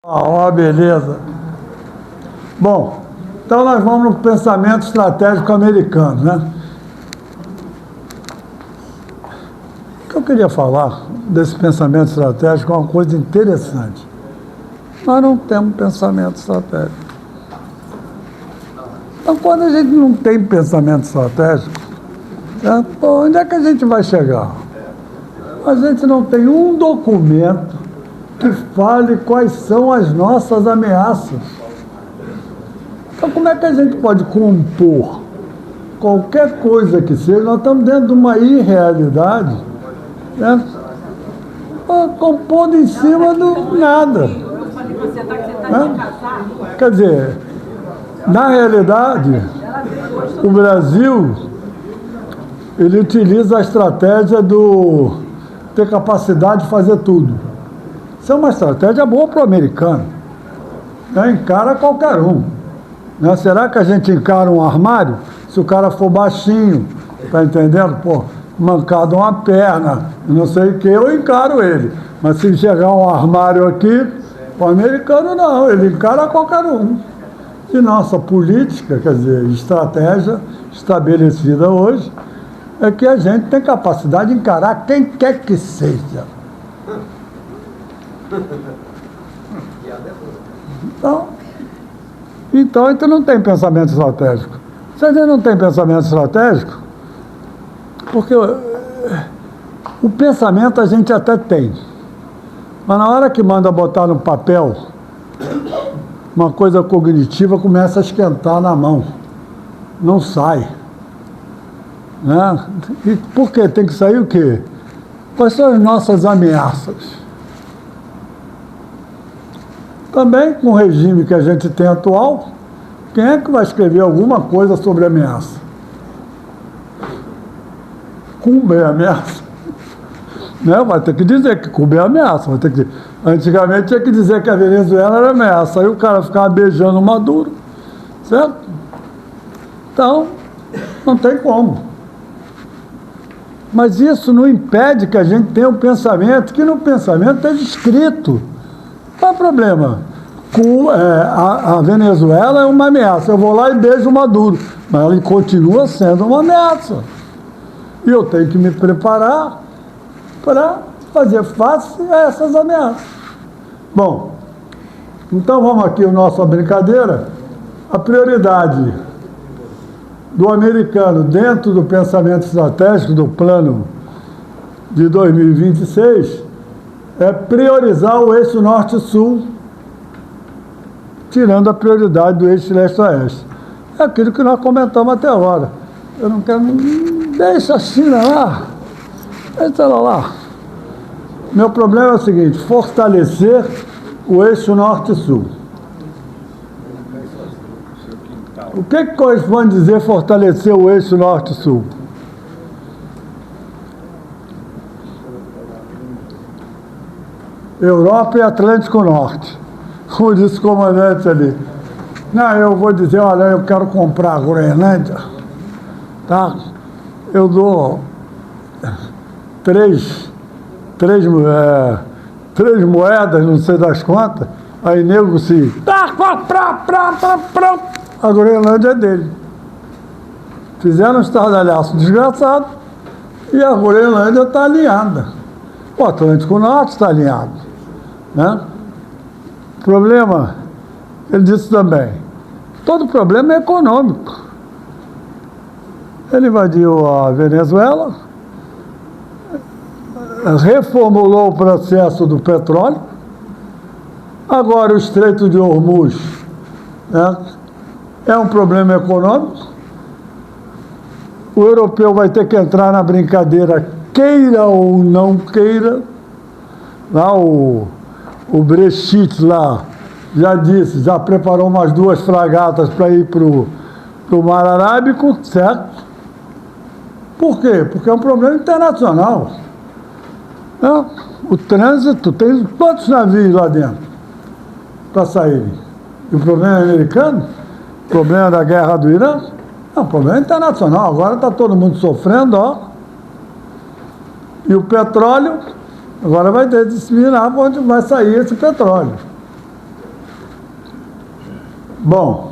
Ó, beleza. Bom, então nós vamos no pensamento estratégico americano, né? O que eu queria falar desse pensamento estratégico é uma coisa interessante. Nós não temos pensamento estratégico. Então, quando a gente não tem pensamento estratégico, onde é que a gente vai chegar? A gente não tem um documento que fale quais são as nossas ameaças. Então, como é que a gente pode compor qualquer coisa que seja? Nós estamos dentro de uma irrealidade, né? Compondo em cima do nada. Né? Quer dizer, na realidade, o Brasil, ele utiliza a estratégia do ter capacidade de fazer tudo. Isso é uma estratégia boa para o americano. Né? Encara qualquer um. Né? Será que a gente encara um armário? Se o cara for baixinho, tá entendendo? Pô, mancado uma perna, não sei o que, eu encaro ele. Mas se chegar um armário aqui, o americano não, ele encara qualquer um. E nossa política, quer dizer, estratégia estabelecida hoje, é que a gente tem capacidade de encarar quem quer que seja. Então a gente não tem pensamento estratégico. Se a gente não tem pensamento estratégico, porque o pensamento a gente até tem, mas na hora que manda botar no papel, uma coisa cognitiva começa a esquentar na mão, não sai. Né? E por quê? Tem que sair o quê? Quais são as nossas ameaças? Também, com o regime que a gente tem atual, quem é que vai escrever alguma coisa sobre ameaça? Cuba é ameaça. Né? Vai ter que dizer que Cuba é ameaça. Vai ter que... Antigamente tinha que dizer que a Venezuela era ameaça. Aí o cara ficava beijando o Maduro. Certo? Então, não tem como. Mas isso não impede que a gente tenha um pensamento, que no pensamento esteja escrito. Qual é o problema? A Venezuela é uma ameaça. Eu vou lá e beijo o Maduro. Mas ela continua sendo uma ameaça. E eu tenho que me preparar para fazer face a essas ameaças. Bom, então vamos aqui a nossa brincadeira. A prioridade do americano dentro do pensamento estratégico do plano de 2026 é priorizar o eixo norte-sul, tirando a prioridade do eixo leste-oeste. É aquilo que nós comentamos até agora. Eu não quero... Deixa a China lá. Deixa ela lá. Meu problema é o seguinte, fortalecer o eixo norte-sul. O que corresponde dizer fortalecer o eixo norte-sul? Europa e Atlântico Norte. Como disse o comandante ali. Não, eu vou dizer, olha, eu quero comprar a Groenlândia. Tá? Eu dou três moedas, não sei das quantas, aí nego se... A Groenlândia é dele. Fizeram um estardalhaço desgraçado e a Groenlândia está alinhada. O Atlântico Norte está alinhado. Né? Problema, ele disse também, todo problema é econômico. Ele invadiu a Venezuela, reformulou o processo do petróleo, agora o Estreito de Hormuz, né, é um problema econômico, o europeu vai ter que entrar na brincadeira, queira ou não queira. Lá o Brexit lá já disse, já preparou umas 2 fragatas para ir para o Mar Arábico, certo? Por quê? Porque é um problema internacional. O trânsito, tem quantos navios lá dentro para saírem? E o problema é americano? O problema da guerra do Irã? É um problema internacional. Agora está todo mundo sofrendo, ó. E o petróleo, agora vai ter de se virar para onde vai sair esse petróleo. Bom,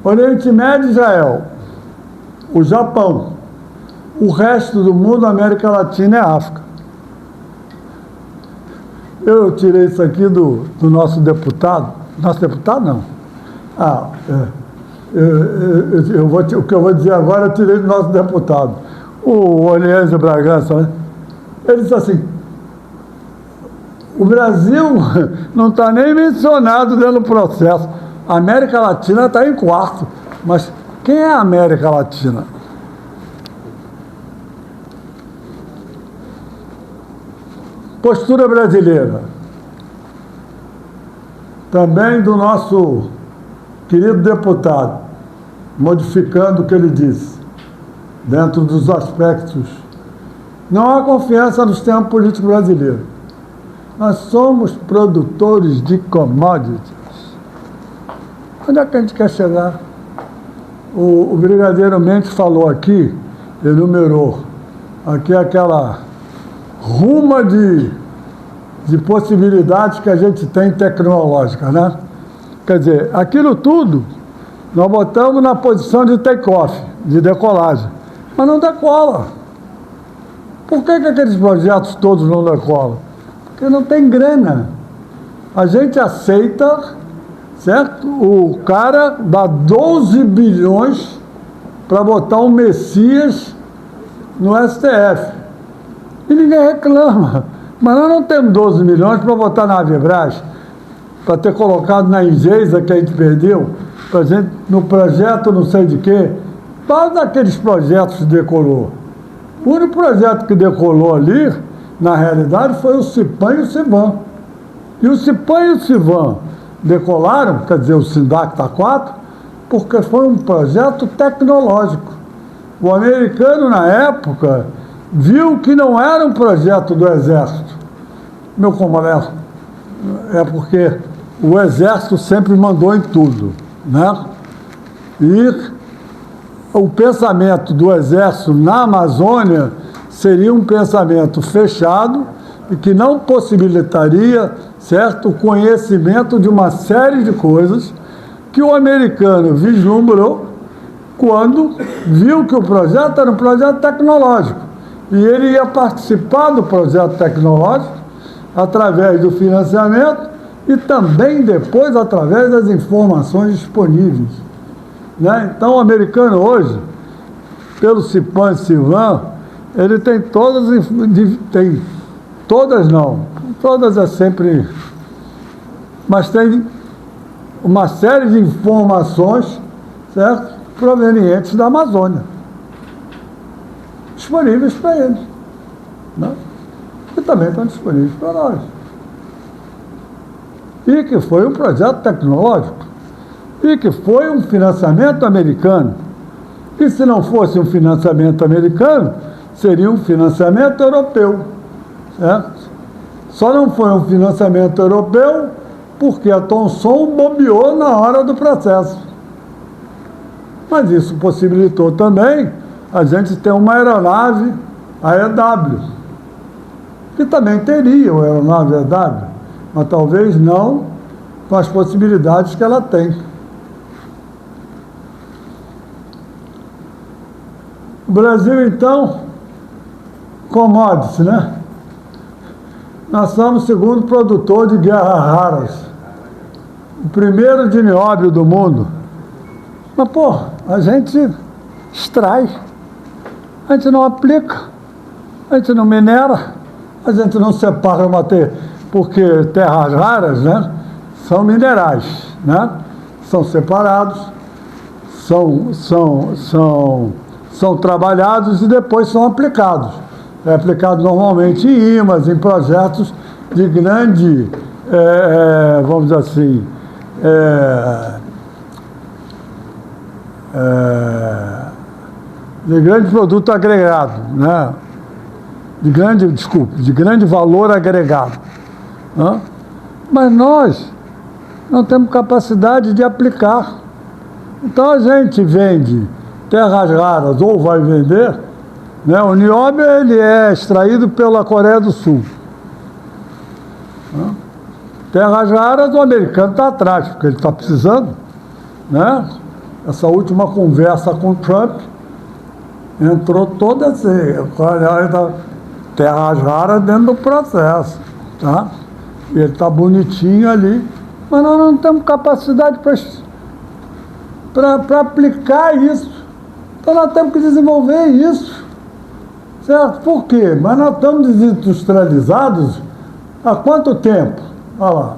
Oriente Médio, Israel, o Japão, o resto do mundo, América Latina e África. Eu tirei isso aqui do nosso deputado. Nosso deputado, não. O que eu vou dizer agora eu tirei do nosso deputado, o Olísio Bragança, né? Ele disse assim, o Brasil não está nem mencionado dentro do processo. A América Latina está em quarto. Mas quem é a América Latina? Postura brasileira. Também do nosso querido deputado, modificando o que ele disse, dentro dos aspectos. Não há confiança no sistema político brasileiro. Nós somos produtores de commodities. Onde é que a gente quer chegar? O Brigadeiro Mendes falou aqui, enumerou, aqui aquela ruma de possibilidades que a gente tem tecnológicas, né? Quer dizer, aquilo tudo nós botamos na posição de take-off, de decolagem, mas não decola. Por que aqueles projetos todos não decolam? Porque não tem grana. A gente aceita, certo? O cara dá 12 bilhões para botar um Messias no STF. E ninguém reclama. Mas nós não temos 12 milhões para botar na Avibraz, para ter colocado na Ingesa que a gente perdeu, pra gente, no projeto não sei de quê. Qual daqueles projetos que decolou? O único projeto que decolou ali, na realidade, foi o Cipan e o Civan. E o Cipan e o Civan decolaram, quer dizer, o Sindacta 4, porque foi um projeto tecnológico. O americano, na época, viu que não era um projeto do Exército. Meu colega, é porque o Exército sempre mandou em tudo, né? E o pensamento do Exército na Amazônia seria um pensamento fechado e que não possibilitaria, certo, o conhecimento de uma série de coisas que o americano vislumbrou quando viu que o projeto era um projeto tecnológico. E ele ia participar do projeto tecnológico através do financiamento e também depois através das informações disponíveis, né? Então o americano hoje, pelo Cipan e Civan, ele tem todas é sempre, mas tem uma série de informações, certo, provenientes da Amazônia, disponíveis para eles, né? E também estão disponíveis para nós. E que foi um projeto tecnológico, e que foi um financiamento americano. E se não fosse um financiamento americano, seria um financiamento europeu, certo? Só não foi um financiamento europeu porque a Thomson bobeou na hora do processo. Mas isso possibilitou também a gente ter uma aeronave, a EW, que também teria uma aeronave EW, mas talvez não com as possibilidades que ela tem. O Brasil, então, commodities, né? Nós somos o segundo produtor de guerras raras, o primeiro de nióbio do mundo. Mas, pô, a gente extrai, a gente não aplica, a gente não minera, a gente não separa uma porque terras raras, né, são minerais, né? São separados, são trabalhados e depois são aplicados. É aplicado normalmente em imãs, em projetos de grande, vamos dizer assim, de grande produto agregado, né? De grande valor agregado, né? Mas nós não temos capacidade de aplicar. Então a gente vende terras raras ou vai vender, né? O nióbio ele é extraído pela Coreia do Sul, né? Terras raras, o americano está atrás, porque ele está precisando, né? Essa última conversa com o Trump entrou toda assim, terras raras dentro do processo, tá? Ele está bonitinho ali, mas nós não temos capacidade para aplicar isso. Então nós temos que desenvolver isso, certo? Por quê? Mas nós estamos desindustrializados há quanto tempo? Olha lá.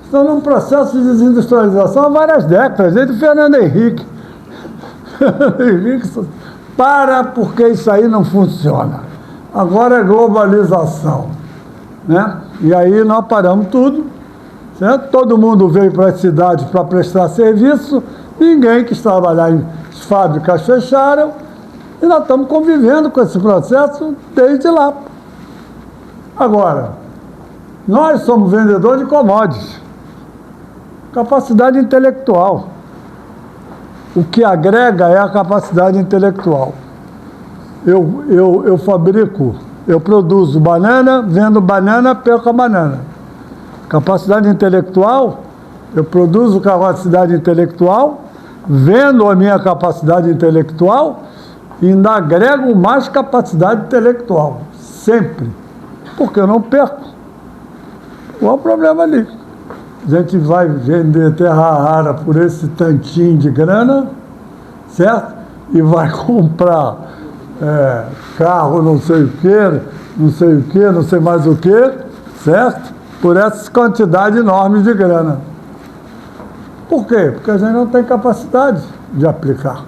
Estão num processo de desindustrialização há várias décadas, desde Fernando Henrique. Fernando Henrique, para, porque isso aí não funciona. Agora é globalização, né? E aí nós paramos tudo, certo? Todo mundo veio para as cidades para prestar serviço, ninguém quis trabalhar as fábricas fecharam, e nós estamos convivendo com esse processo desde lá. Agora, nós somos vendedores de commodities. Capacidade intelectual. O que agrega é a capacidade intelectual. Eu fabrico, eu produzo banana, vendo banana, perco a banana. Capacidade intelectual, eu produzo capacidade intelectual, vendo a minha capacidade intelectual e ainda agrego mais capacidade intelectual. Sempre. Porque eu não perco. Qual é o problema ali? A gente vai vender terra rara por esse tantinho de grana, certo? E vai comprar carro não sei o que, não sei o que, não sei mais o que, certo? Por essa quantidade enorme de grana. Por quê? Porque a gente não tem capacidade de aplicar.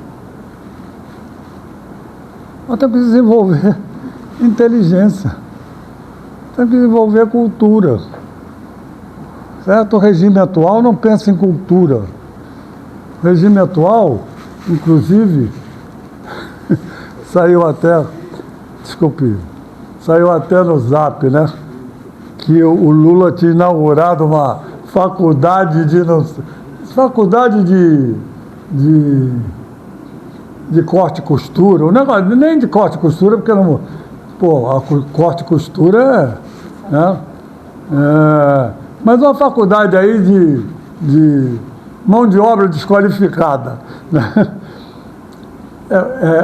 Nós temos que desenvolver inteligência, temos que desenvolver cultura. Certo? O regime atual não pensa em cultura. O regime atual, inclusive, saiu até no Zap, né? Que o Lula tinha inaugurado uma faculdade de corte e costura. O negócio, nem de corte e costura, porque não. Pô, a corte e costura né? Mas uma faculdade aí de mão de obra desqualificada, né?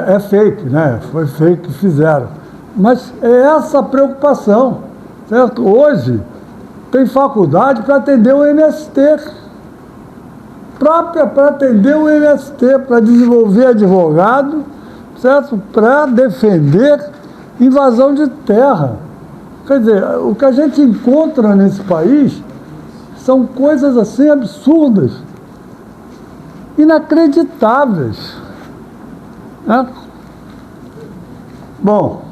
É fake, né? Foi fake que fizeram. Mas é essa a preocupação, certo? Hoje tem faculdade para atender o MST, própria para atender o MST, para desenvolver advogado, certo? Para defender invasão de terra. Quer dizer, o que a gente encontra nesse país são coisas assim absurdas, inacreditáveis, né? Bom,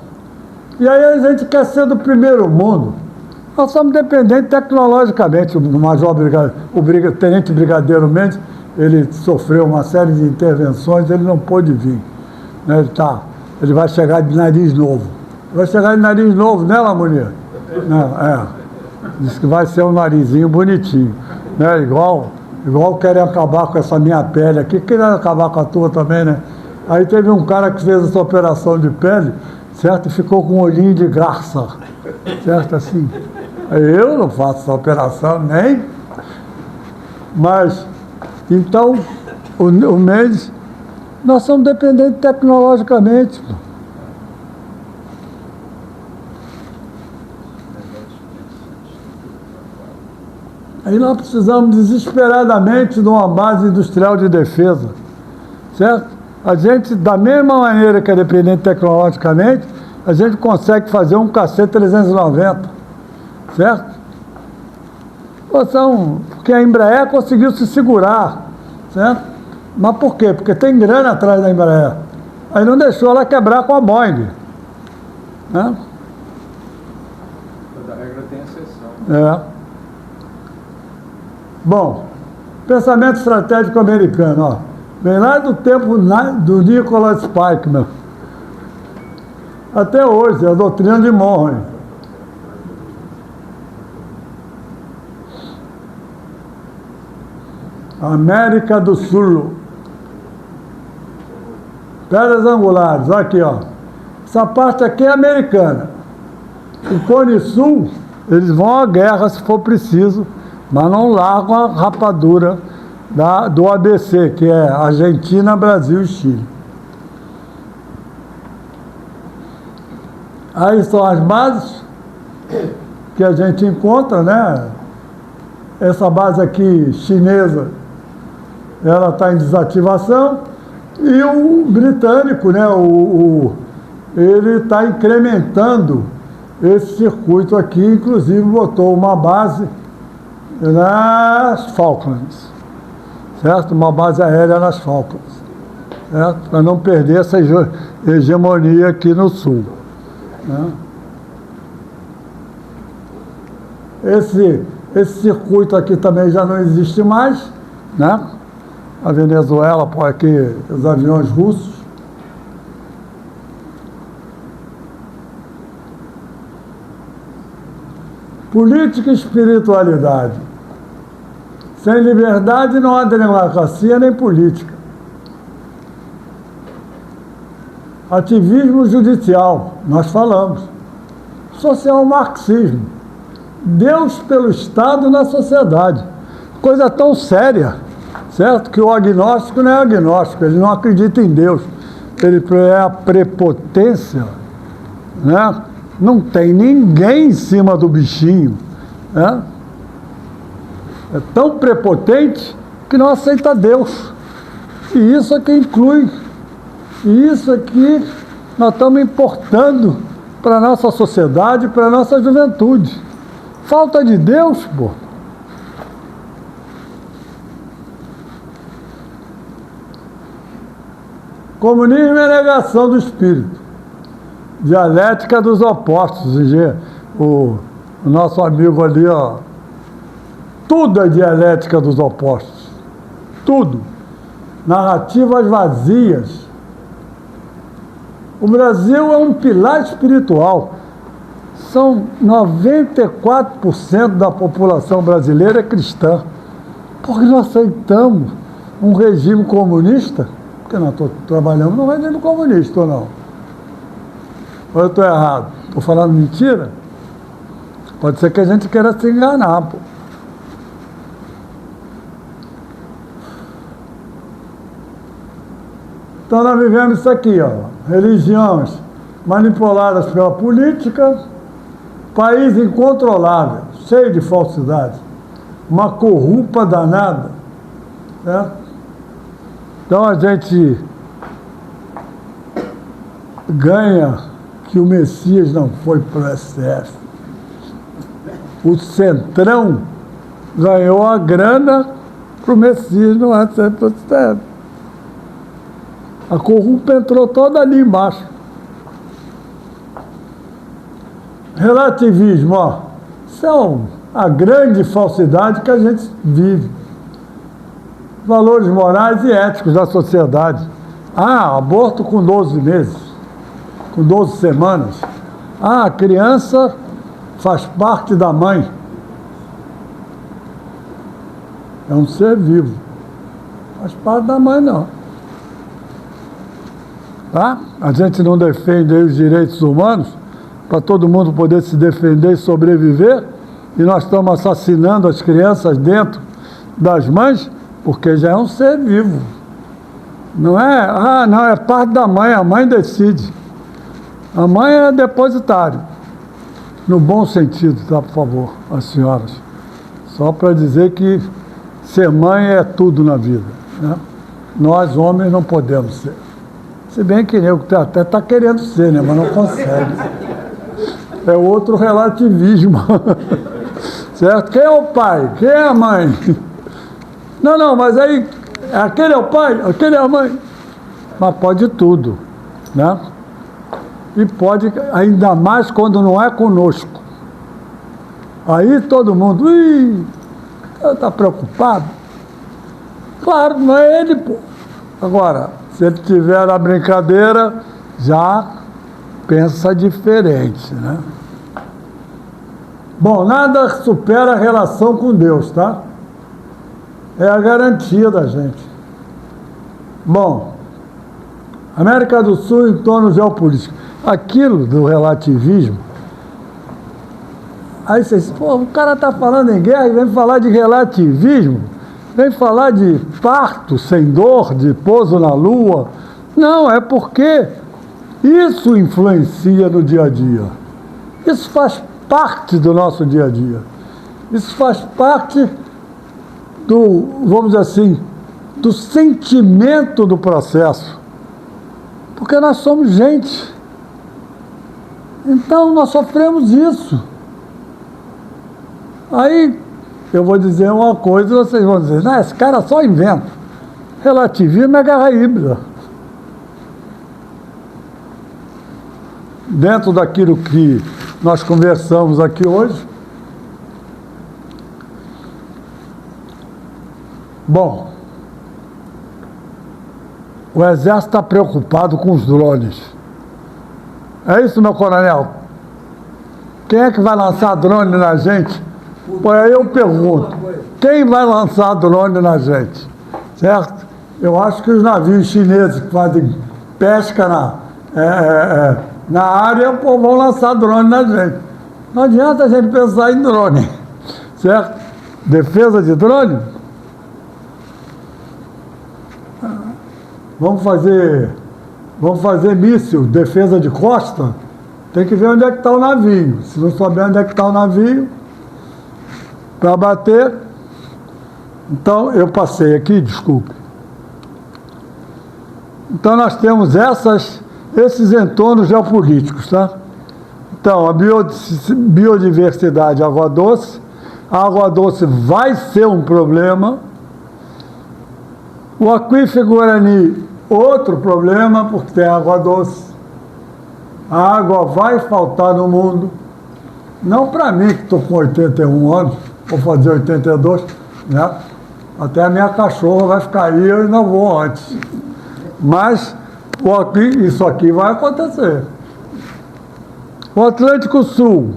e aí a gente quer ser do primeiro mundo. Nós somos dependentes tecnologicamente. O tenente brigadeiro Mendes, ele sofreu uma série de intervenções, ele não pôde vir, né? Ele vai chegar de nariz novo. Vai chegar de nariz novo, né, Lamonia? Não, diz que vai ser um narizinho bonitinho, né? Igual querem acabar com essa minha pele aqui, querem acabar com a tua também, né? Aí teve um cara que fez essa operação de pele, certo? E ficou com um olhinho de garça, certo? Assim. Eu não faço essa operação, nem. Mas, então, o Mendes, nós somos dependentes tecnologicamente. Aí nós precisamos desesperadamente de uma base industrial de defesa, certo? A gente, da mesma maneira que é dependente tecnologicamente, a gente consegue fazer um KC-390, certo? Porque a Embraer conseguiu se segurar, certo? Mas por quê? Porque tem grana atrás da Embraer. Aí não deixou ela quebrar com a Boeing, né? Toda regra tem exceção. Bom, pensamento estratégico americano, ó. Vem lá do tempo do Nicholas Spikeman. Até hoje, a doutrina de Monroe. América do Sul. pedras angulares, aqui, ó. Essa parte aqui é americana. O Cone Sul, eles vão à guerra se for preciso, mas não largam a rapadura do ABC, que é Argentina, Brasil e Chile. Aí são as bases que a gente encontra, né? Essa base aqui chinesa, ela está em desativação, e o britânico, né? Ele está incrementando esse circuito aqui, inclusive botou uma base nas Falklands, certo? Uma base aérea nas Falklands, certo? Para não perder essa hegemonia aqui no sul, né? Esse circuito aqui também já não existe mais, né? A Venezuela, por aqui, os aviões russos. Política e espiritualidade. Sem liberdade não há democracia nem política. Ativismo judicial, nós falamos. Social marxismo. Deus pelo Estado na sociedade. Coisa tão séria, certo? Que o agnóstico não é agnóstico, ele não acredita em Deus. Ele é a prepotência, né? Não tem ninguém em cima do bichinho, né? É tão prepotente que não aceita Deus. E isso aqui inclui. E isso aqui nós estamos importando para a nossa sociedade, para a nossa juventude. Falta de Deus, pô. Comunismo é negação do espírito. Dialética dos opostos. O nosso amigo ali, ó. Tudo é dialética dos opostos. Tudo. Narrativas vazias. O Brasil é um pilar espiritual. São 94% da população brasileira é cristã. Porque nós aceitamos um regime comunista, porque nós trabalhamos num regime comunista, ou não? Ou eu estou errado? Estou falando mentira? Pode ser que a gente queira se enganar, pô. Então nós vivemos isso aqui, ó. Religiões manipuladas pela política, país incontrolável, cheio de falsidade, uma corrupta danada, certo? Então a gente ganha que o Messias não foi para o STF. O Centrão ganhou a grana para o Messias não ser para o STF. A corrupta entrou toda ali embaixo. Relativismo, ó, são a grande falsidade que a gente vive. Valores morais e éticos da sociedade. Ah, aborto com 12 meses, com 12 semanas. Ah, a criança faz parte da mãe. É um ser vivo. Faz parte da mãe, não. Tá? A gente não defende aí os direitos humanos para todo mundo poder se defender e sobreviver, e nós estamos assassinando as crianças dentro das mães, porque já é um ser vivo. Não é, não, é parte da mãe, a mãe decide. A mãe é depositário. No bom sentido, tá, por favor, as senhoras. Só para dizer que ser mãe é tudo na vida, né? Nós, homens, não podemos ser. Se bem que eu até está querendo ser, né? Mas não consegue. É outro relativismo. Certo? Quem é o pai? Quem é a mãe? Não, mas aí, aquele é o pai, aquele é a mãe. Mas pode tudo, né? E pode, ainda mais quando não é conosco. Aí todo mundo, está preocupado? Claro, não é ele, pô. Agora, se ele tiver a brincadeira, já pensa diferente, né? Bom, nada supera a relação com Deus, tá? É a garantia da gente. Bom, América do Sul em torno geopolítico. Aquilo do relativismo. Aí vocês, pô, o cara está falando em guerra e vem falar de relativismo, vem falar de parto sem dor, de pouso na lua. Não, é porque isso influencia no dia a dia. Isso faz parte do nosso dia a dia. Isso faz parte do, vamos dizer assim, do sentimento do processo. Porque nós somos gente. Então nós sofremos isso. Aí eu vou dizer uma coisa e vocês vão dizer, não, esse cara só inventa. Relativismo é guerra híbrida. Dentro daquilo que nós conversamos aqui hoje, bom, o Exército está preocupado com os drones. É isso, meu coronel? Quem é que vai lançar drone na gente? Pô, aí eu pergunto, quem vai lançar drone na gente? Certo? Eu acho que os navios chineses que fazem pesca na área, pô, vão lançar drone na gente. Não adianta a gente pensar em drone, certo? Defesa de drone? Vamos fazer míssil, defesa de costa? Tem que ver onde é que está o navio. Se não souber onde é que está o navio, para bater. Então, eu passei aqui, desculpe. Então, nós temos esses entornos geopolíticos, tá? Então, a biodiversidade, água doce. A água doce vai ser um problema. O aquífero Guarani, outro problema, porque tem água doce. A água vai faltar no mundo. Não para mim, que estou com 81 anos, vou fazer 82, né? Até a minha cachorra vai ficar aí, eu ainda vou antes. Mas isso aqui vai acontecer. O Atlântico Sul,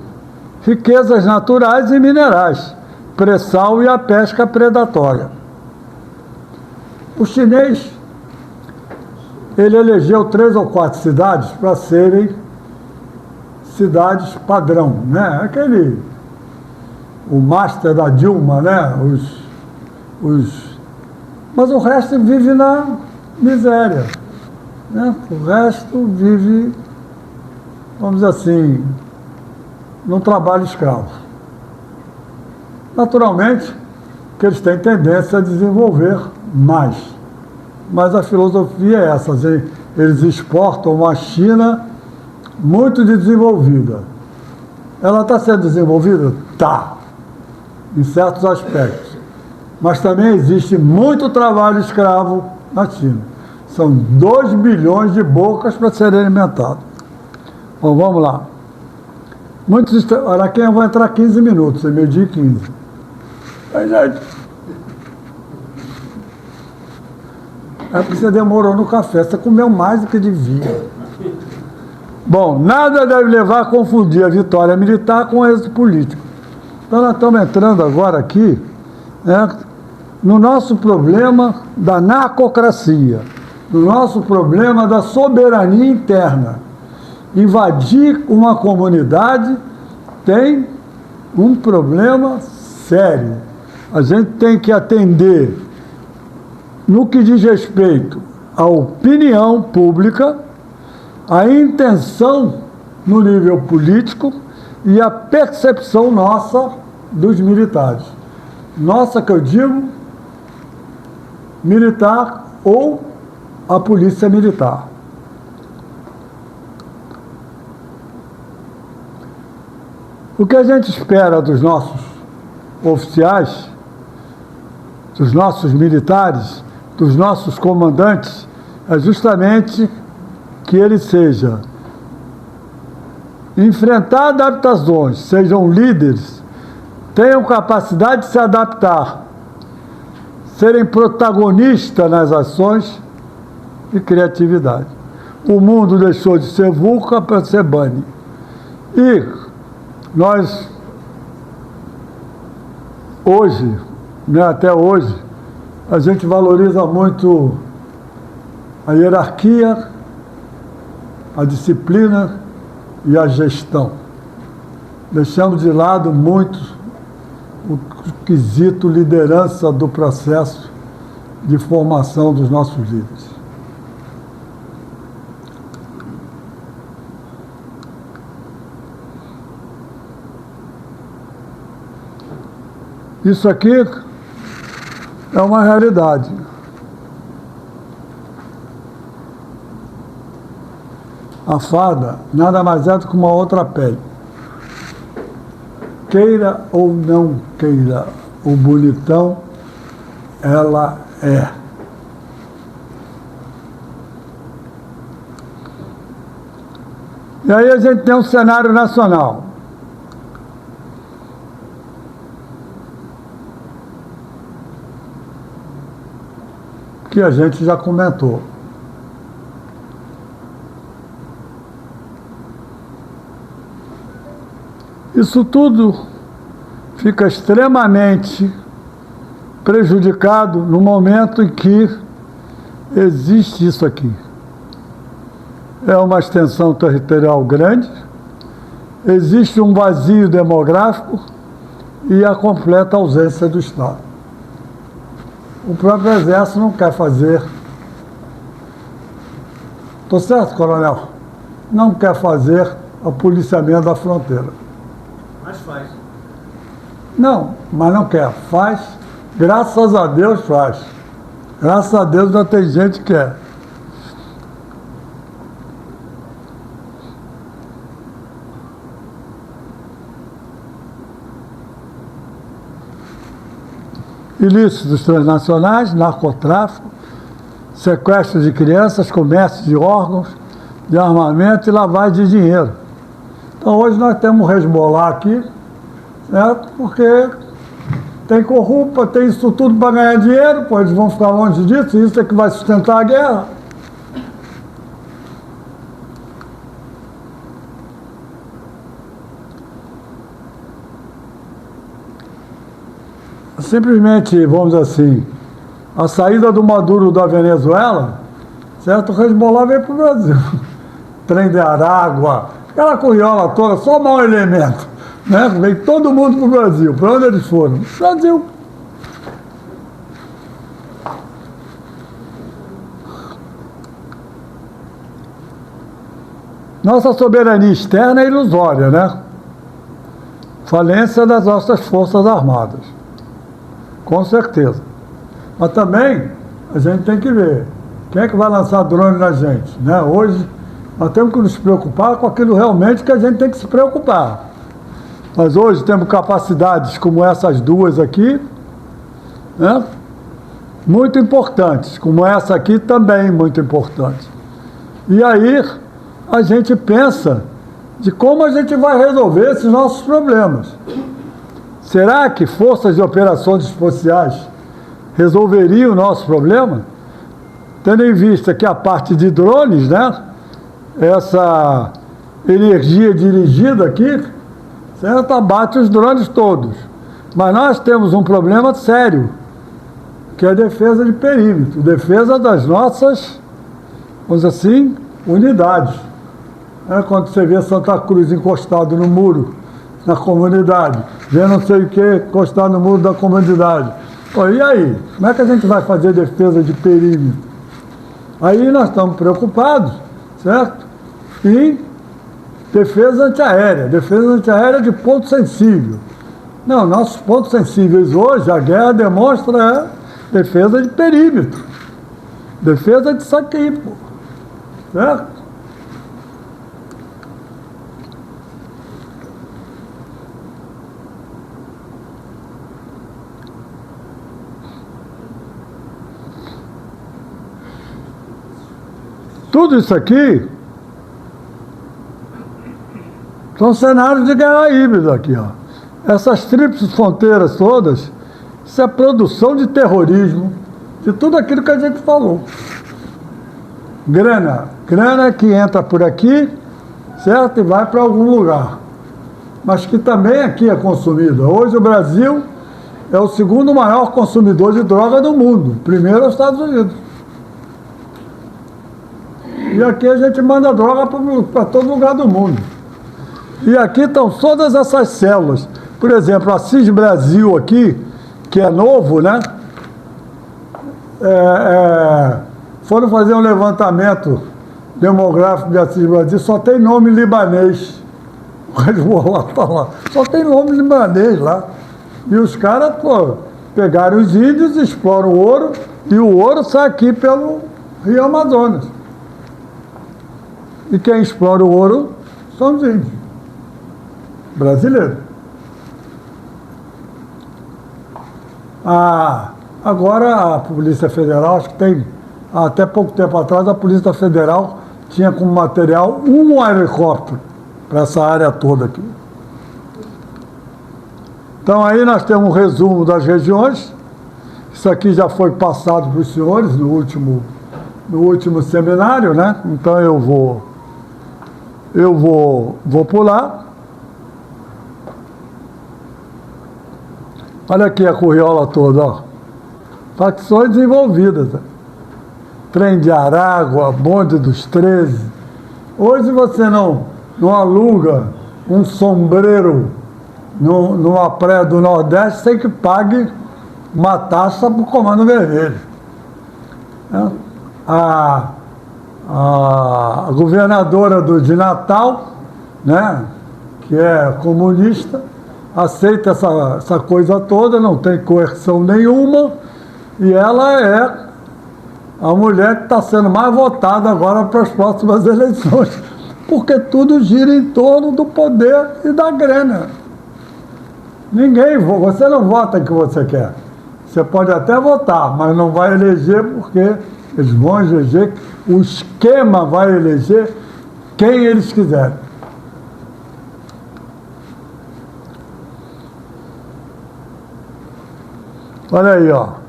riquezas naturais e minerais, pré-sal e a pesca predatória. O chinês, ele elegeu 3 ou 4 cidades para serem cidades padrão, né? O master da Dilma, né? Mas o resto vive na miséria, né? O resto vive, vamos dizer assim, num trabalho escravo. Naturalmente que eles têm tendência a desenvolver mais, mas a filosofia é essa, eles exportam uma China muito desenvolvida. Ela está sendo desenvolvida? Está, em certos aspectos. Mas também existe muito trabalho escravo na China. São 2 bilhões de bocas para serem alimentadas. Bom, vamos lá. Olha, eu vou entrar 15 minutos, é meio-dia e 15. Aí, gente, é porque você demorou no café, você comeu mais do que devia. Bom, nada deve levar a confundir a vitória militar com o êxito político. Então nós estamos entrando agora aqui, né, no nosso problema da narcocracia, no nosso problema da soberania interna. Invadir uma comunidade tem um problema sério. A gente tem que atender no que diz respeito à opinião pública, a intenção no nível político e a percepção nossa dos militares. Nossa, que eu digo, militar ou a polícia militar. O que a gente espera dos nossos oficiais, dos nossos militares, dos nossos comandantes, é justamente que eles sejam enfrentar adaptações, sejam líderes, tenham capacidade de se adaptar, serem protagonistas nas ações e criatividade. O mundo deixou de ser VUCA para ser BANI. E nós, hoje, né, até hoje, a gente valoriza muito a hierarquia a disciplina e a gestão. Deixamos de lado muito o quesito liderança do processo de formação dos nossos líderes. Isso aqui é uma realidade. A farda nada mais é do que uma outra pele. Queira ou não queira o bonitão, ela é. E aí a gente tem um cenário nacional. Que a gente já comentou. Isso tudo fica extremamente prejudicado no momento em que existe isso aqui. É uma extensão territorial grande, existe um vazio demográfico e a completa ausência do Estado. O próprio Exército não quer fazer. Estou certo, coronel? Não quer fazer o policiamento da fronteira. Mas faz. Não, mas não quer. Faz. Graças a Deus faz. Graças a Deus ainda tem gente que quer. Ilícitos transnacionais, narcotráfico, sequestro de crianças, comércio de órgãos, de armamento e lavagem de dinheiro. Então hoje nós temos um resbolar aqui, certo? Porque tem corrupta, tem isso tudo para ganhar dinheiro, pois eles vão ficar longe disso, e isso é que vai sustentar a guerra. Simplesmente, vamos dizer assim, a saída do Maduro da Venezuela, certo? O resbolar veio para o Brasil. Trem de Aragua, aquela curiola toda, só mau elemento, né? Veio todo mundo para o Brasil. Para onde eles foram? Brasil. Nossa soberania externa é ilusória, né? Falência das nossas Forças Armadas. Com certeza. Mas também a gente tem que ver quem é que vai lançar drone na gente, né? Hoje nós temos que nos preocupar com aquilo realmente que a gente tem que se preocupar. Mas hoje temos capacidades como essas duas aqui, né? Muito importantes, como essa aqui também muito importante. E aí a gente pensa de como a gente vai resolver esses nossos problemas. Será que forças de operações especiais resolveriam o nosso problema? Tendo em vista que a parte de drones, né? Essa energia dirigida aqui, certo? Abate os drones todos. Mas nós temos um problema sério, que é a defesa de perímetro, defesa das nossas, vamos dizer assim, unidades. Quando você vê Santa Cruz encostado no muro, na comunidade, vê não sei o que, encostar no muro da comunidade. Pô, e aí? Como é que a gente vai fazer defesa de perímetro? Aí nós estamos preocupados, certo? Em defesa antiaérea de ponto sensível. Não, nossos pontos sensíveis hoje, a guerra demonstra defesa de perímetro. Defesa disso aqui, pô. Certo? Tudo isso aqui são cenários de guerra híbrida aqui, ó. Essas tríplices fronteiras todas, isso é produção de terrorismo, de tudo aquilo que a gente falou. Grana que entra por aqui, certo? E vai para algum lugar. Mas que também aqui é consumida. Hoje o Brasil é o segundo maior consumidor de droga do mundo. Primeiro é os Estados Unidos. E aqui a gente manda droga para todo lugar do mundo. E aqui estão todas essas células. Por exemplo, a CIS Brasil aqui, que é novo, né? Foram fazer um levantamento demográfico de Assis Brasil, só tem nome libanês. O Hezbollah tá lá. Só tem nome libanês lá. E os caras, pegaram os índios, exploram o ouro, e o ouro sai aqui pelo Rio Amazonas. E quem explora o ouro são os índios brasileiros. Agora a Polícia Federal, acho que tem, até pouco tempo atrás, a Polícia Federal tinha como material um helicóptero para essa área toda aqui. Então aí nós temos um resumo das regiões. Isso aqui já foi passado para os senhores no último seminário, né? Então eu vou pular. Olha aqui a curriola toda, ó. Facções envolvidas. Trem de Aragua, Bonde dos 13. Hoje você não aluga um sombreiro numa praia do Nordeste sem que pague uma taxa para o Comando Vermelho. A governadora de Natal, né, que é comunista, aceita essa coisa toda, não tem coerção nenhuma, e ela é a mulher que está sendo mais votada agora para as próximas eleições, porque tudo gira em torno do poder e da grana. Você não vota em que você quer. Você pode até votar, mas não vai eleger porque eles vão eleger, o esquema vai eleger quem eles quiserem. Olha aí, ó.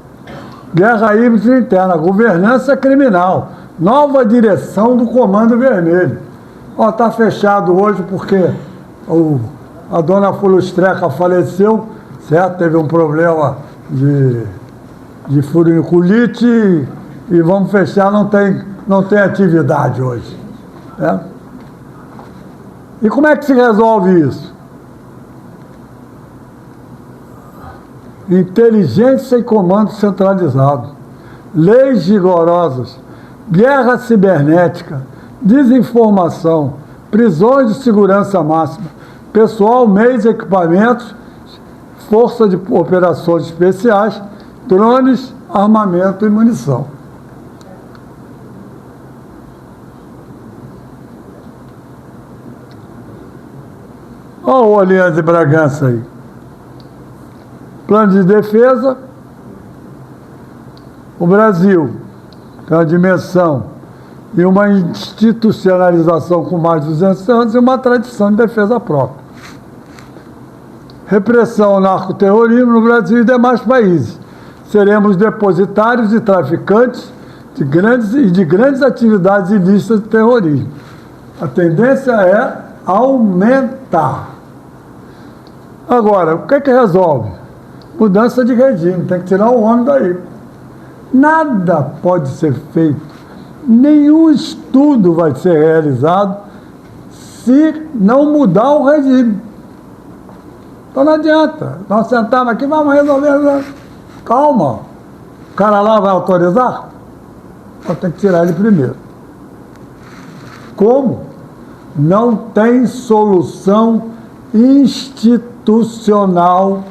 Guerra híbrida interna, governança criminal, nova direção do Comando Vermelho. Ó, está fechado hoje porque a dona Fulustreca faleceu, certo? Teve um problema de furiculite e vamos fechar, não tem atividade hoje. Certo? E como é que se resolve isso? Inteligência e comando centralizado, leis rigorosas, guerra cibernética, desinformação, prisões de segurança máxima, pessoal, meios e equipamentos, força de operações especiais, drones, armamento e munição. Olha o Aliança de Bragança aí. Plano de defesa, o Brasil tem uma dimensão e uma institucionalização com mais de 200 anos e uma tradição de defesa própria. Repressão ao narcoterrorismo no Brasil e demais países. Seremos depositários de traficantes de grandes atividades ilícitas de terrorismo. A tendência é aumentar. Agora, o que é que resolve? Mudança de regime, tem que tirar o homem daí. Nada pode ser feito, nenhum estudo vai ser realizado se não mudar o regime. Então não adianta, nós sentamos aqui, vamos resolver. Calma, o cara lá vai autorizar? Então tem que tirar ele primeiro. Como? Não tem solução institucional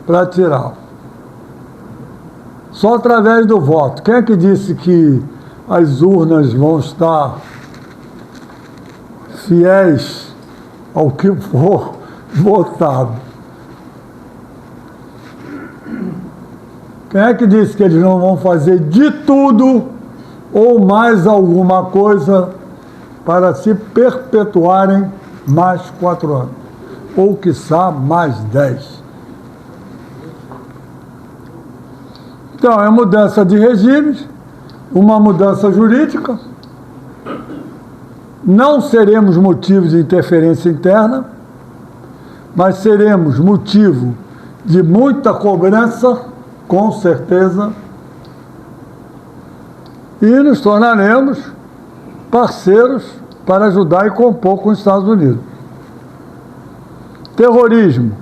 para tirar. Só através do voto. Quem é que disse que as urnas vão estar fiéis ao que for votado? Quem é que disse que eles não vão fazer de tudo ou mais alguma coisa para se perpetuarem mais 4 anos? Ou, quiçá, mais 10? Então, é mudança de regimes, uma mudança jurídica, não seremos motivo de interferência interna, mas seremos motivo de muita cobrança, com certeza, e nos tornaremos parceiros para ajudar e compor com os Estados Unidos. Terrorismo,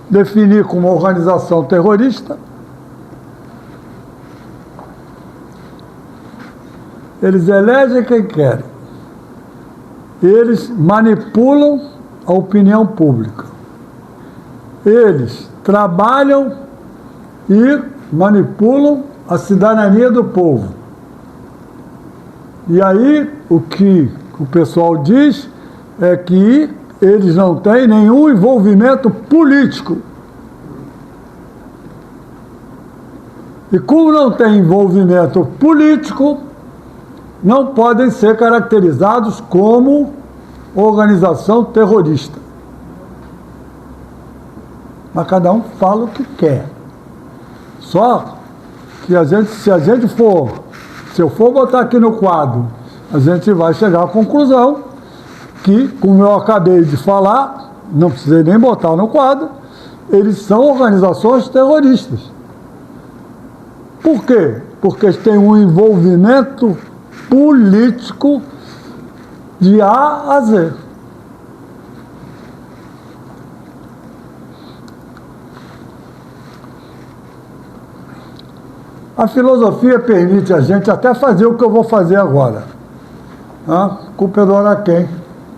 definir como organização terrorista. Eles elegem quem querem. Eles manipulam a opinião pública. Eles trabalham e manipulam a cidadania do povo. E aí, o que o pessoal diz é que eles não têm nenhum envolvimento político. E como não tem envolvimento político, não podem ser caracterizados como organização terrorista. Mas cada um fala o que quer. Só que se eu for botar aqui no quadro, a gente vai chegar à conclusão que, como eu acabei de falar, não precisei nem botar no quadro, eles são organizações terroristas. Por quê? Porque eles têm um envolvimento político de A a Z. A filosofia permite a gente até fazer o que eu vou fazer agora. Culpa é do Araquém,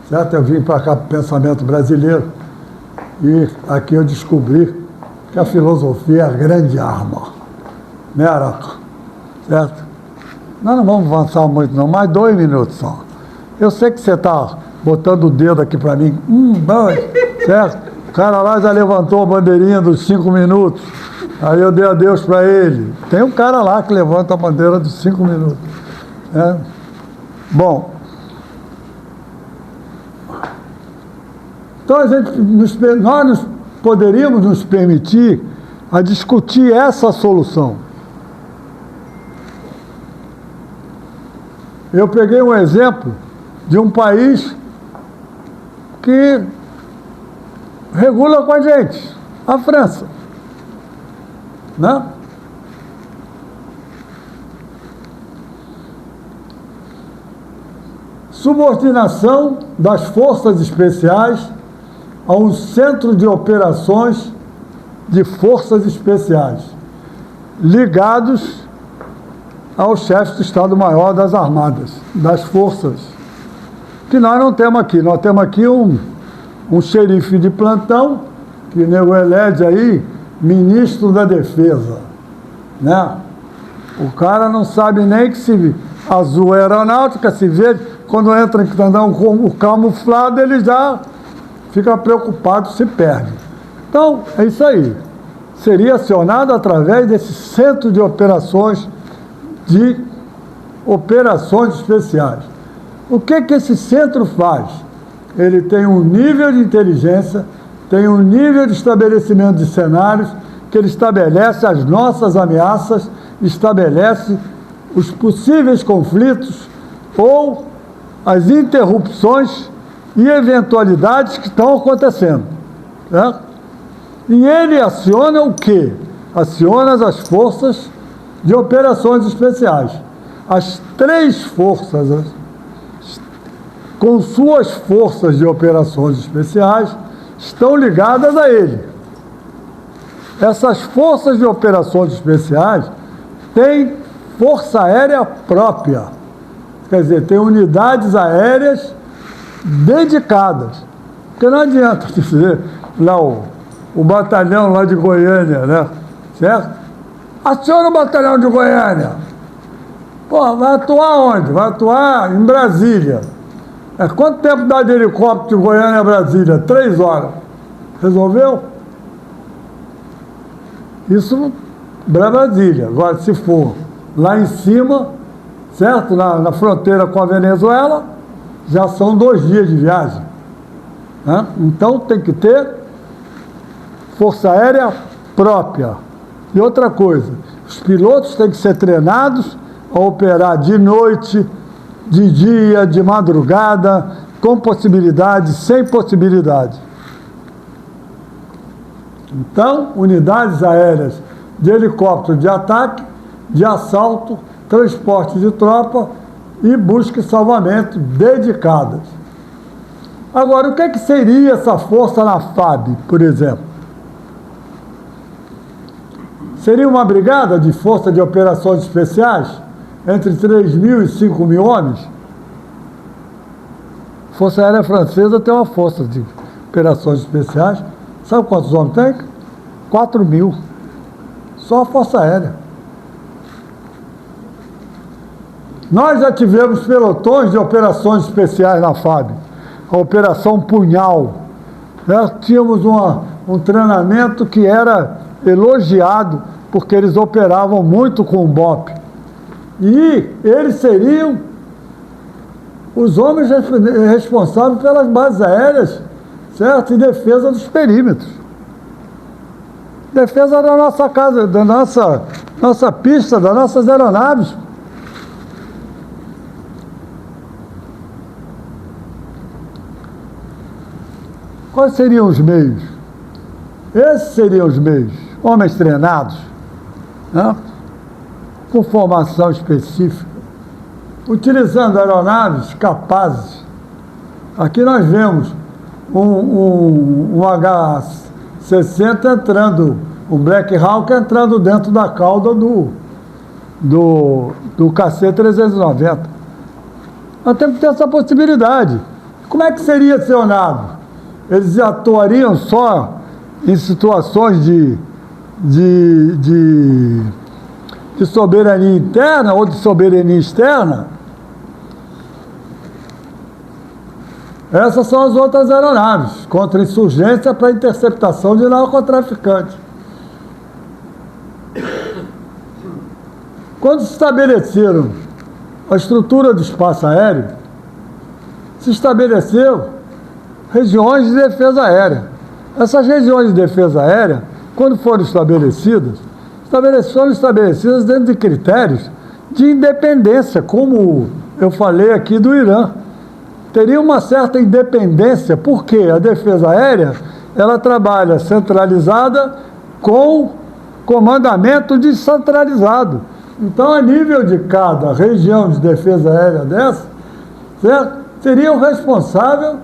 certo? Eu vim para cá para o pensamento brasileiro e aqui eu descobri que a filosofia é a grande arma. Né, Araca? Certo? Nós não vamos avançar muito não, mais 2 minutos só. Eu sei que você está botando o dedo aqui para mim. 2, certo? O cara lá já levantou a bandeirinha dos 5 minutos. Aí eu dei adeus para ele. Tem um cara lá que levanta a bandeira dos 5 minutos. Bom. Então nós poderíamos nos permitir a discutir essa solução. Eu peguei um exemplo de um país que regula com a gente, a França. Né? Subordinação das forças especiais a um centro de operações de forças especiais, ligados ao chefe do Estado-Maior das Armadas, das forças, que nós não temos aqui. Nós temos aqui um xerife de plantão, que o nego elege aí, ministro da Defesa, né? O cara não sabe nem que se azul é aeronáutica, se vê, quando entra em candão com o camuflado, ele já fica preocupado, se perde. Então, é isso aí. Seria acionado através desse centro de operações especiais. O que esse centro faz? Ele tem um nível de inteligência, tem um nível de estabelecimento de cenários, que ele estabelece as nossas ameaças, estabelece os possíveis conflitos ou as interrupções e eventualidades que estão acontecendo. Certo? E ele aciona o quê? Aciona as forças de operações especiais. As 3 forças, com suas forças de operações especiais, estão ligadas a ele. Essas forças de operações especiais têm força aérea própria. Quer dizer, tem unidades aéreas dedicadas. Porque não adianta dizer lá o batalhão lá de Goiânia, né? Certo? Aciona o batalhão de Goiânia. Pô, vai atuar onde? Vai atuar em Brasília. Quanto tempo dá de helicóptero de Goiânia a Brasília? 3 horas. Resolveu? Isso para Brasília. Agora, se for lá em cima, certo? Na fronteira com a Venezuela, já são 2 dias de viagem. Né? Então, tem que ter força aérea própria. E outra coisa, os pilotos têm que ser treinados a operar de noite, de dia, de madrugada, com possibilidade, sem possibilidade. Então, unidades aéreas de helicóptero de ataque, de assalto, transporte de tropa e busca e salvamento dedicadas. Agora, o que é que seria essa força na FAB, por exemplo? Seria uma brigada de força de operações especiais entre 3.000 e 5.000 homens? A Força Aérea Francesa tem uma força de operações especiais. Sabe quantos homens tem? 4.000. Só a Força Aérea. Nós já tivemos pelotões de operações especiais na FAB. A Operação Punhal. Nós tínhamos um treinamento que era elogiado, porque eles operavam muito com o BOP. E eles seriam os homens responsáveis pelas bases aéreas, certo? E defesa dos perímetros. Defesa da nossa casa, da nossa pista, das nossas aeronaves. Quais seriam os meios? Esses seriam os meios. Homens treinados, né? Com formação específica, utilizando aeronaves capazes. Aqui nós vemos um H-60 entrando, um Black Hawk entrando dentro da cauda do KC-390. Nós temos que ter essa possibilidade. Como é que seria acionado? Eles atuariam só em situações de soberania interna ou de soberania externa? Essas são as outras aeronaves, contra insurgência para interceptação de narcotraficantes. Quando se estabeleceram a estrutura do espaço aéreo, se estabeleceu regiões de defesa aérea. Essas regiões de defesa aérea, quando foram estabelecidas dentro de critérios de independência, como eu falei aqui do Irã. Teria uma certa independência, porque a defesa aérea, ela trabalha centralizada com comandamento descentralizado. Então, a nível de cada região de defesa aérea dessa, certo? Seria o responsável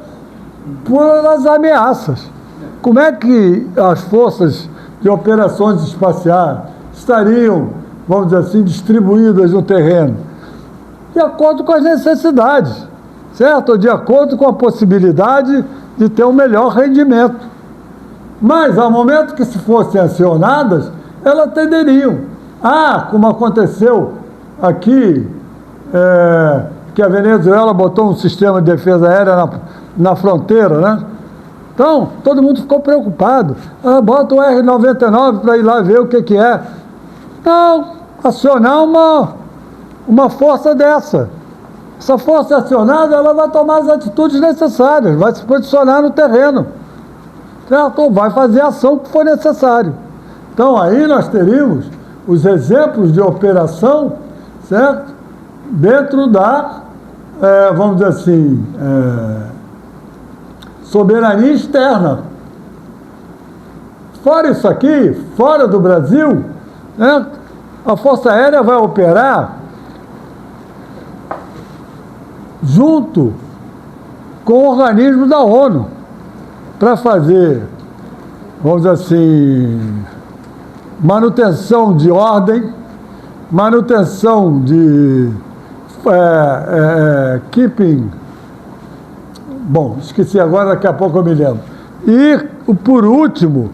pelas ameaças. Como é que as forças de operações espaciais estariam, vamos dizer assim, distribuídas no terreno? De acordo com as necessidades, certo? De acordo com a possibilidade de ter um melhor rendimento. Mas, ao momento que se fossem acionadas, elas tenderiam. Como aconteceu aqui, que a Venezuela botou um sistema de defesa aérea na fronteira, né? Então, todo mundo ficou preocupado. Bota o R-99 para ir lá ver o que é. Não, acionar uma força dessa. Essa força acionada, ela vai tomar as atitudes necessárias, vai se posicionar no terreno, certo? Ou vai fazer a ação que for necessário. Então, aí nós teríamos os exemplos de operação, certo? Dentro da, vamos dizer assim, soberania externa. Fora isso aqui, fora do Brasil, né, a Força Aérea vai operar junto com organismos da ONU para fazer, vamos dizer assim, manutenção de ordem, manutenção de keeping. Bom, esqueci agora, daqui a pouco eu me lembro. E, por último,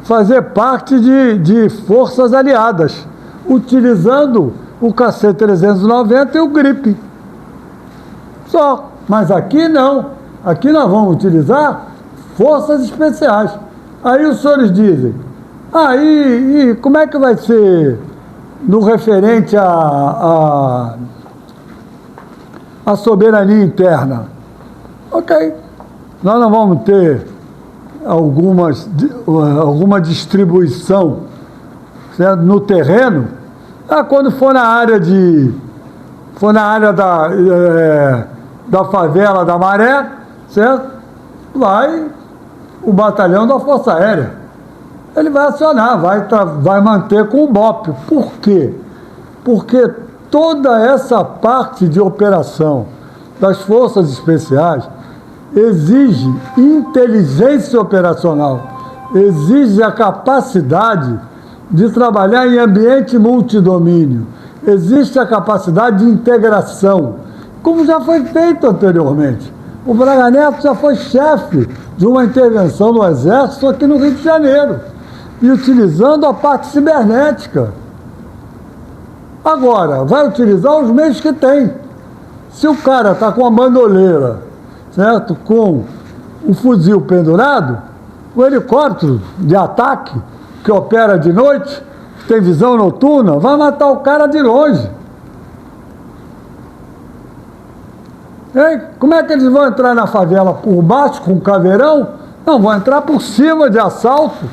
fazer parte de forças aliadas, utilizando o KC-390 e o GRIP. Só. Mas aqui não. Aqui nós vamos utilizar forças especiais. Aí os senhores dizem, e como é que vai ser no referente à soberania interna? Ok, nós não vamos ter alguma distribuição, certo? No terreno. Quando for na área da favela da Maré, certo? Vai o batalhão da Força Aérea. Ele vai acionar, vai manter com o BOP. Por quê? Porque toda essa parte de operação das forças especiais exige inteligência operacional, exige a capacidade de trabalhar em ambiente multidomínio, existe a capacidade de integração, como já foi feito anteriormente. O Braga Neto já foi chefe de uma intervenção do Exército aqui no Rio de Janeiro, e utilizando a parte cibernética. Agora, vai utilizar os meios que tem. Se o cara está com a bandoleira, certo? Com o fuzil pendurado, o helicóptero de ataque, que opera de noite, tem visão noturna, vai matar o cara de longe. Hein? Como é que eles vão entrar na favela? Por baixo, com caveirão? Não, vão entrar por cima de assalto.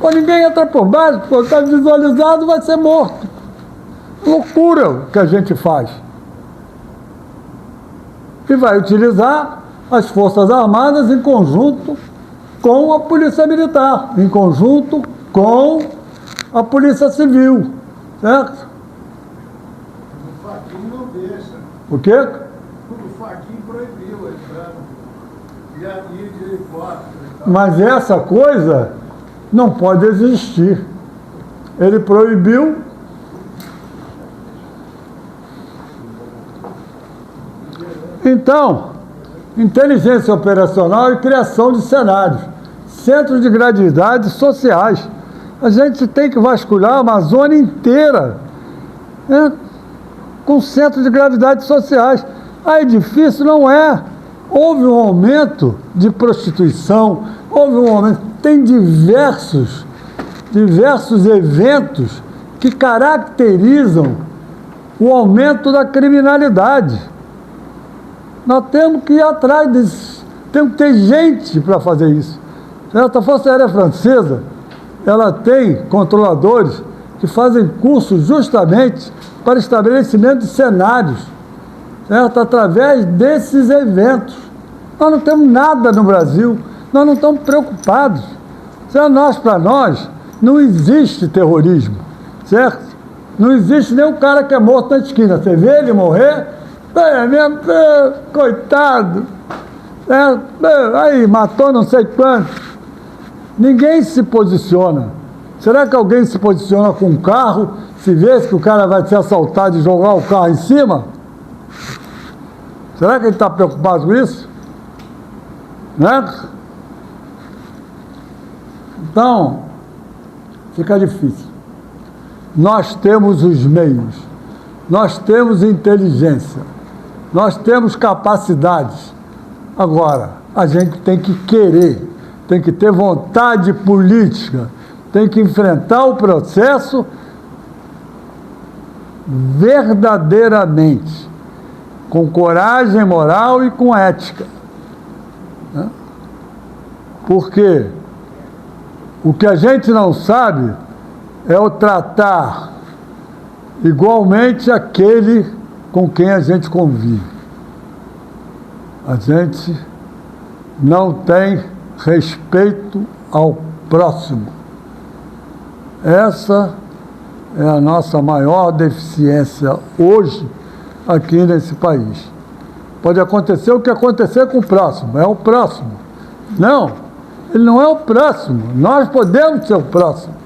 Pô, ninguém entra por baixo, porque está visualizado, vai ser morto. Loucura o que a gente faz. E vai utilizar as Forças Armadas em conjunto com a Polícia Militar, em conjunto com a Polícia Civil, certo? O Fachin não deixa. O quê? O Fachin proibiu a entrada de helicóptero e tal. Mas essa coisa não pode existir. Ele proibiu. Então, inteligência operacional e criação de cenários, centros de gravidade sociais. A gente tem que vasculhar a Amazônia inteira, né, com centros de gravidade sociais. Ah, é difícil? Não é. Houve um aumento de prostituição, houve um aumento. Tem diversos eventos que caracterizam o aumento da criminalidade. Nós temos que ir atrás disso. Temos que ter gente para fazer isso. A Força Aérea Francesa, ela tem controladores que fazem cursos justamente para estabelecimento de cenários, certo? Através desses eventos. Nós não temos nada no Brasil, nós não estamos preocupados. Para nós, não existe terrorismo, certo? Não existe nem o cara que é morto na esquina. Você vê ele morrer, coitado, aí matou não sei quanto. Ninguém se posiciona. Será que alguém se posiciona com um carro, se vê que o cara vai ser assaltado e jogar o carro em cima? Será que ele está preocupado com isso? Né? Então, fica difícil. Nós temos os meios, nós temos inteligência, nós temos capacidades. Agora, a gente tem que querer, tem que ter vontade política, tem que enfrentar o processo verdadeiramente, com coragem moral e com ética. Né? Porque o que a gente não sabe é o tratar igualmente aquele com quem a gente convive. A gente não tem respeito ao próximo. Essa é a nossa maior deficiência hoje aqui nesse país. Pode acontecer o que acontecer com o próximo, é o próximo. Não, ele não é o próximo, nós podemos ser o próximo.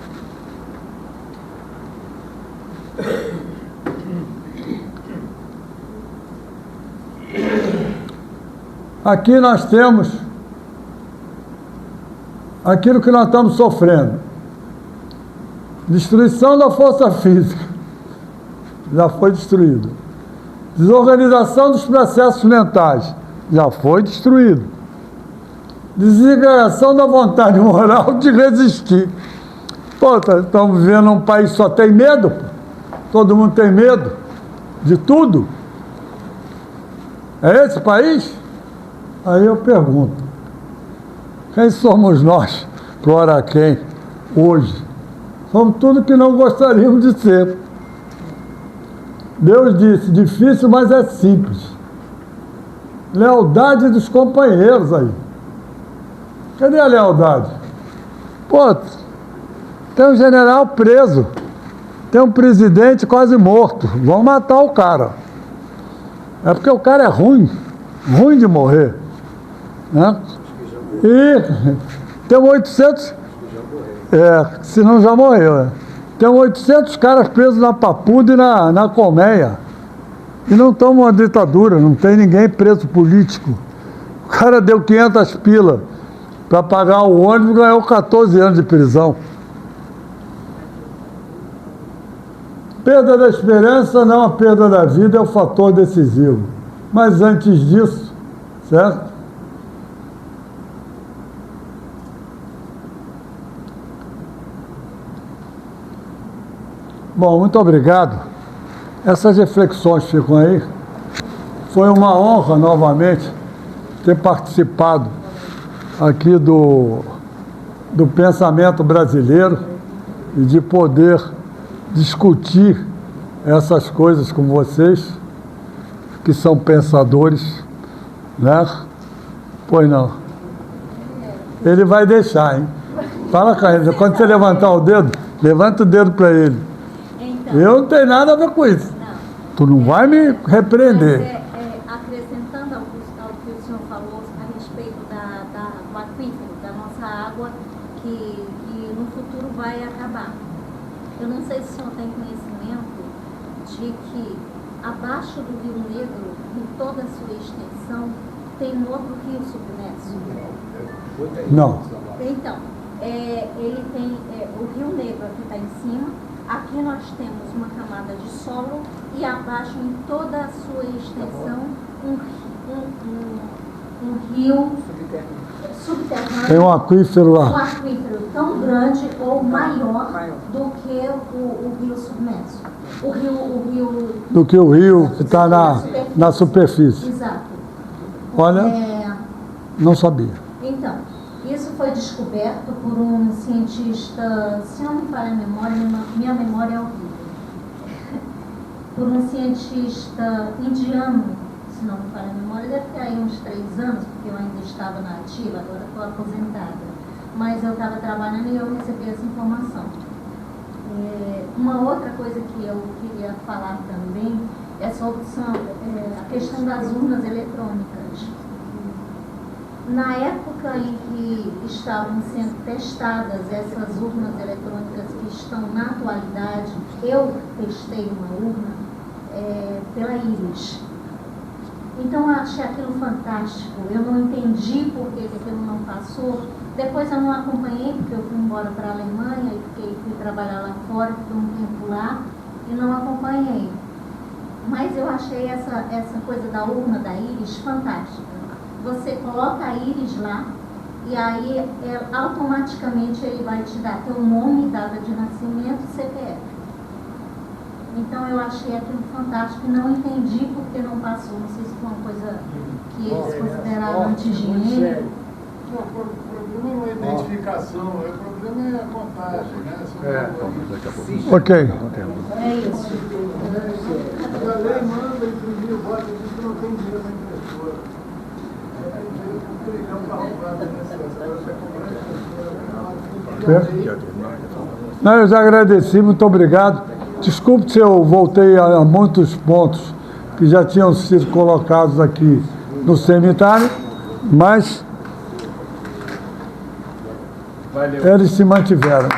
Aqui nós temos aquilo que nós estamos sofrendo. Destruição da força física. Já foi destruído. Desorganização dos processos mentais. Já foi destruído. Desintegração da vontade moral de resistir. Pô, estamos vivendo um país que só tem medo. Pô. Todo mundo tem medo de tudo. É esse país? Aí eu pergunto, quem somos nós, pro Araquém, hoje? Somos tudo que não gostaríamos de ser. Deus disse, difícil, mas é simples. Lealdade dos companheiros aí. Cadê a lealdade? Pô, tem um general preso. Tem um presidente quase morto. Vão matar o cara. É porque o cara é ruim. Ruim de morrer. Né? E tem 800... senão já morreu. Tem 800 caras presos na Papuda e na Colmeia. E não estão numa ditadura, não tem ninguém preso político. O cara deu 500 pila para pagar o ônibus e ganhou 14 anos de prisão. Perda da esperança, não a perda da vida, é o fator decisivo. Mas antes disso, certo? Bom, muito obrigado. Essas reflexões ficam aí. Foi uma honra, novamente, ter participado aqui do pensamento brasileiro e de poder discutir essas coisas com vocês, que são pensadores, né? Pois não. Ele vai deixar, hein? Fala com ele. Quando você levantar o dedo, levanta o dedo para ele. Então, Eu não tenho nada a ver com isso. não. Tu não vai me repreender. Mas acrescentando ao que o senhor falou a respeito do aquífero, da nossa água, que no futuro vai acabar. Eu não sei se o senhor tem conhecimento de que abaixo do Rio Negro, em toda a sua extensão, tem um outro rio submerso. Não. Então, ele tem o Rio Negro aqui está em cima. Aqui nós temos uma camada de solo e abaixo, em toda a sua extensão, um rio subterrâneo. Tem um aquífero Um lá. aquífero tão grande ou maior do que o rio submerso. O rio Do que o rio que está na superfície. Exato. Olha, não sabia. Então, isso foi descoberto por um cientista, se não me falha a memória, minha memória é horrível, por um cientista indiano, se não me falha a memória, deve ter aí uns 3 anos, porque eu ainda estava na ativa, agora estou aposentada, mas eu estava trabalhando e eu recebi essa informação. Uma outra coisa que eu queria falar também é sobre a questão das urnas eletrônicas. Na época em que estavam sendo testadas essas urnas eletrônicas que estão na atualidade, eu testei uma urna pela Íris. Então eu achei aquilo fantástico. Eu não entendi por que aquilo não passou. Depois eu não acompanhei, porque eu fui embora para a Alemanha e fui trabalhar lá fora, fiquei um tempo lá e não acompanhei. Mas eu achei essa coisa da urna da Íris fantástica. Você coloca a íris lá e aí automaticamente ele vai te dar teu nome, data de nascimento e CPF. Então eu achei aquilo fantástico e não entendi porque não passou. Não sei se foi uma coisa que eles consideraram anti-higiênico. Não, o problema não é a identificação, o problema é a contagem, né? Ok. É isso. A lei manda imprimir o voto, diz que não tem dinheiro na impressora. Não, eu já agradeci, muito obrigado. Desculpe se eu voltei a muitos pontos que já tinham sido colocados aqui no seminário, mas eles se mantiveram.